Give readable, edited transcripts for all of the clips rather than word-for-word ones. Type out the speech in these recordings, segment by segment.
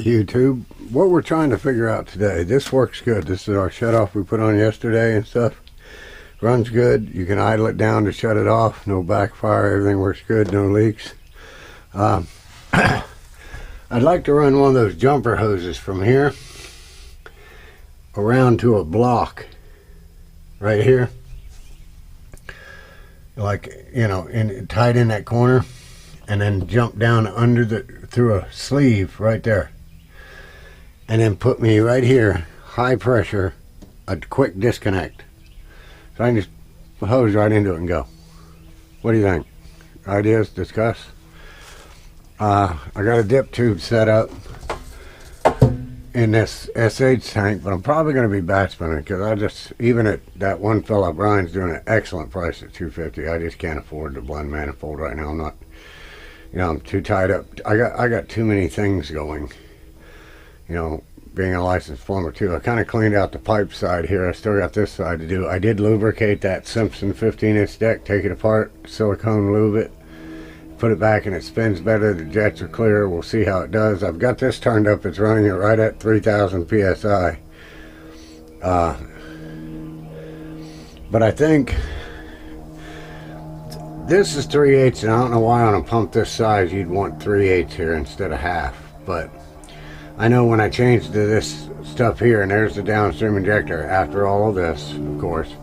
YouTube. What we're trying to figure out today, this works good. This is our shutoff we put on yesterday and stuff. Runs good. You can idle it down to shut it off. No backfire. Everything works good. No leaks. I'd like to run one of those jumper hoses from here around to a block right here, like, you know, tight in that corner, and then jump down under through a sleeve right there, and then put me right here, high pressure, a quick disconnect, so I can just hose right into it and go. What do you think? Ideas? Discuss. I got a dip tube set up in this SH tank, but I'm probably going to be batch spinning, because I just, even at that one fella Brian's doing an excellent price at $250. I just can't afford to blend manifold right now. I'm not, you know, I'm too tied up. I got too many things going, you know, being a licensed plumber too. I kind of cleaned out the pipe side here. I still got this side to do. I did lubricate that Simpson 15-inch deck, take it apart, silicone lube it, put it back, and it spins better. The jets are clear. We'll see how it does. I've got this turned up. It's running it right at 3,000 psi. But I think this is 3/8, and I don't know why on a pump this size you'd want 3/8 here instead of half. But I know when I changed to this stuff here, and there's the downstream injector after all of this, of course.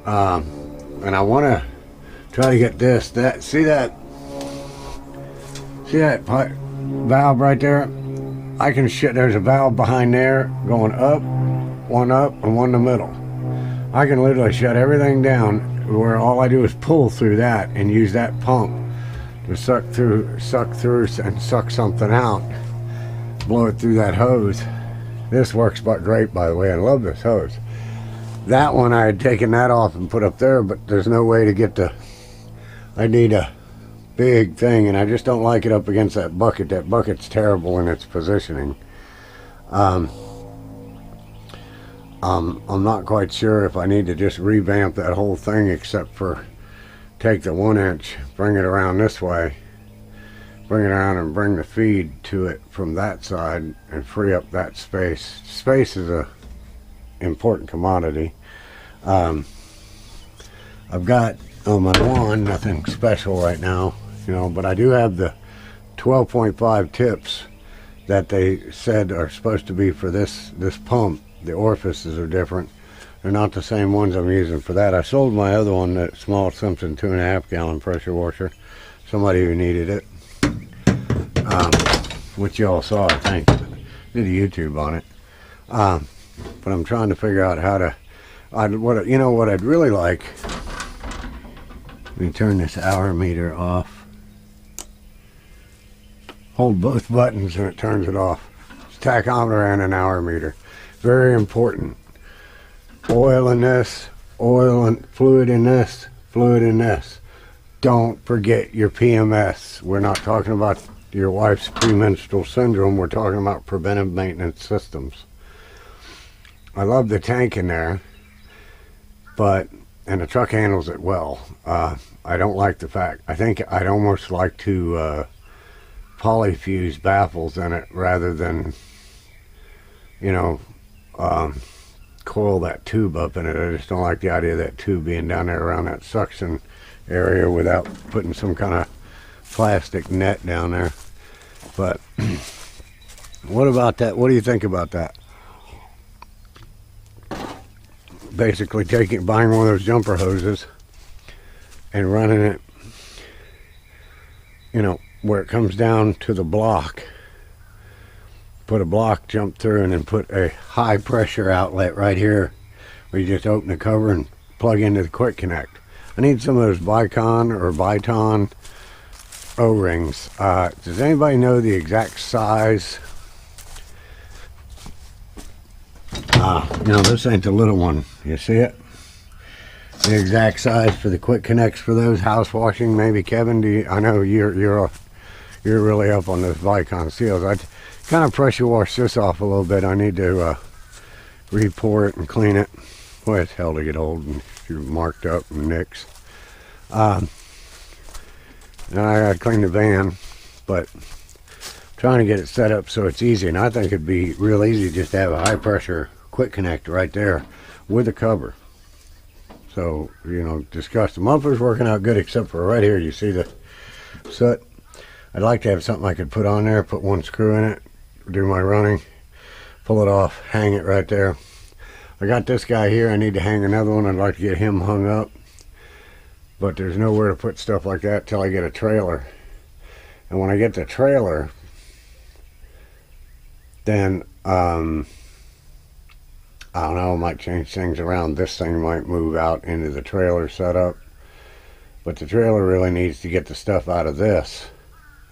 And I want to try to get this. See that valve right there? I can there's a valve behind there going up and one in the middle. I can literally shut everything down where all I do is pull through that and use that pump to suck through and suck something out, blow it through that hose. This works but great, by the way. I love this hose. That one I had taken that off and put up there, but there's no way to get I need a big thing, and I just don't like it up against that bucket. That bucket's terrible in its positioning. I'm not quite sure if I need to just revamp that whole thing, except for take the 1-inch, bring it around this way, bring it around and bring the feed to it from that side and free up that space. Space is a important commodity. I've got on my lawn nothing special right now, you know, but I do have the 12.5 tips that they said are supposed to be for this pump. The orifices are different. They're not the same ones I'm using for that. I sold my other one, that small Simpson 2.5 gallon pressure washer, somebody who needed it, which y'all saw, I think. Did a YouTube on it. But I'm trying to figure out how to, what I'd really like. Let me turn this hour meter off. Hold both buttons and it turns it off. It's a tachometer and an hour meter. Very important. Oil in this, oil and fluid in this, fluid in this. Don't forget your PMS. We're not talking about your wife's premenstrual syndrome. We're talking about preventive maintenance systems. I love the tank in there, and the truck handles it well. I don't like the fact, I think I'd almost like to polyfuse baffles in it rather than, you know, coil that tube up in it. I just don't like the idea of that tube being down there around that suction area without putting some kind of plastic net down there. But what about that? What do you think about that? Basically buying one of those jumper hoses and running it, you know, where it comes down to the block, put a block, jump through, and then put a high pressure outlet right here where you just open the cover and plug into the quick connect. I need some of those Vicon or Viton O-rings. Does anybody know the exact size? You know, this ain't the little one. You see it? The exact size for the quick connects for those house washing. Maybe Kevin, I know you're really up on those Vicon seals. I kind of pressure wash this off a little bit. I need to re-pour it and clean it. Boy, it's hell to get old and you're marked up and nicks. And I gotta clean the van, but I'm trying to get it set up so it's easy. And I think it'd be real easy just to have a high pressure quick connect right there with a cover. So, you know, discuss. The muffler's working out good, except for right here. You see the soot? I'd like to have something I could put on there, put one screw in it, do my running, pull it off, hang it right there. I got this guy here. I need to hang another one. I'd like to get him hung up. But there's nowhere to put stuff like that till I get a trailer. And when I get the trailer, then, I don't know, I might change things around. This thing might move out into the trailer setup. But the trailer really needs to get the stuff out of this.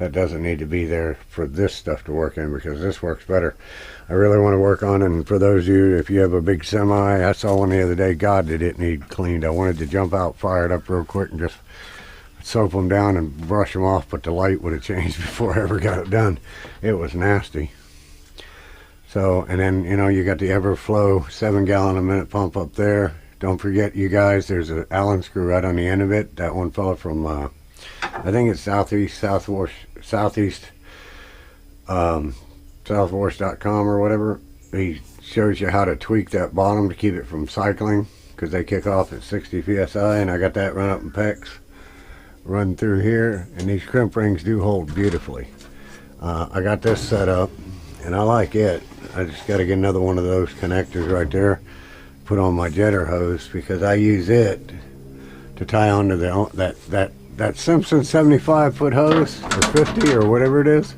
That doesn't need to be there for this stuff to work in, because this works better. I really want to work on it. And for those of you, if you have a big semi, I saw one the other day, God, did it need cleaned. I wanted to jump out, fire it up real quick, and just soap them down and brush them off, but the light would have changed before I ever got it done. It was nasty. So, and then, you know, you got the Everflow 7-gallon-a-minute pump up there. Don't forget, you guys, there's an Allen screw right on the end of it. That one fella from, I think it's southwash.com or whatever. He shows you how to tweak that bottom to keep it from cycling, because they kick off at 60 psi, and I got that run up in PEX. Run through here, and these crimp rings do hold beautifully. I got this set up, and I like it. I just got to get another one of those connectors right there, put on my jetter hose, because I use it to tie onto the that Simpson 75-foot hose, or 50, or whatever it is.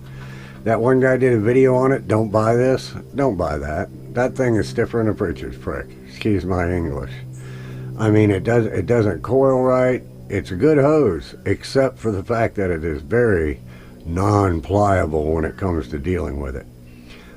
That one guy did a video on it. Don't buy this. Don't buy that. That thing is stiffer than a preacher's prick. Excuse my English. I mean, it doesn't coil right. It's a good hose, except for the fact that it is very non-pliable when it comes to dealing with it.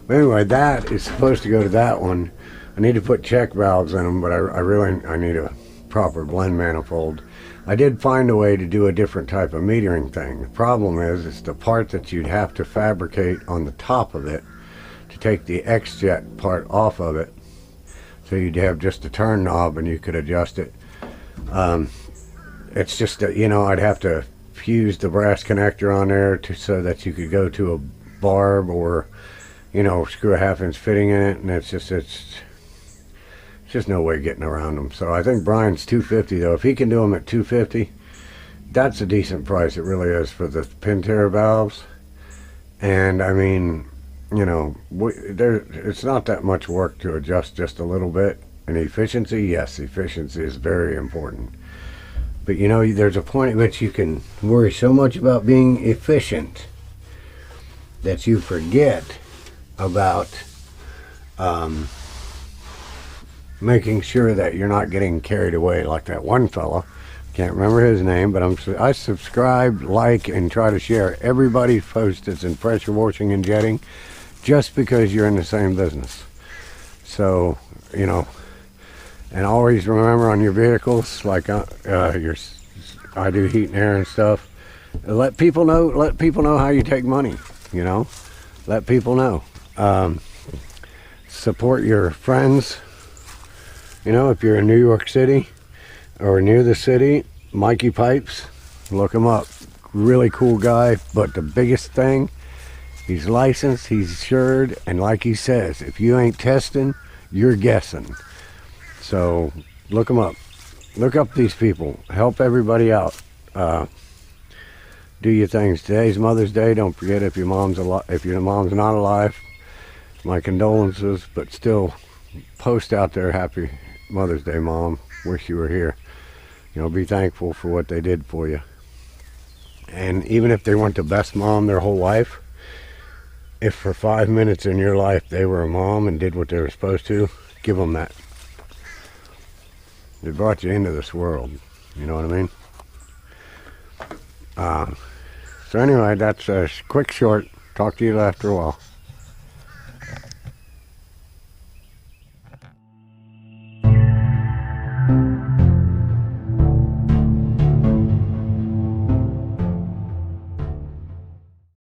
But anyway, that is supposed to go to that one. I need to put check valves in them, but I need a proper blend manifold. I did find a way to do a different type of metering thing. The problem is, it's the part that you'd have to fabricate on the top of it to take the X-jet part off of it. So you'd have just a turn knob and you could adjust it. It's just that, you know, I'd have to fuse the brass connector on there so that you could go to a barb, or, you know, screw a 1/2-inch fitting in it, and it's just no way getting around them. So I think Brian's $250 though. If he can do them at $250, that's a decent price. It really is, for the Pentair valves. And I mean, you know, it's not that much work to adjust just a little bit. And efficiency, yes, efficiency is very important. But you know, there's a point at which you can worry so much about being efficient that you forget about making sure that you're not getting carried away like that one fella. Can't remember his name, but I subscribe, like, and try to share everybody's post that's in pressure washing and jetting, just because you're in the same business. So, you know, and always remember on your vehicles, like I do heat and air and stuff, let people know how you take money, you know, let people know. Support your friends. You know, if you're in New York City or near the city, Mikey Pipes, look him up. Really cool guy, but the biggest thing, he's licensed, he's insured, and like he says, if you ain't testing, you're guessing. So look them up. Look up these people. Help everybody out. Do your things. Today's Mother's Day. Don't forget, if your mom's not alive, my condolences, but still post out there, happy Mother's Day, Mom. Wish you were here. You know, be thankful for what they did for you. And even if they weren't the best mom their whole life, if for 5 minutes in your life they were a mom and did what they were supposed to, give them that. They brought you into this world. You know what I mean? So anyway, that's a quick, short. Talk to you after a while.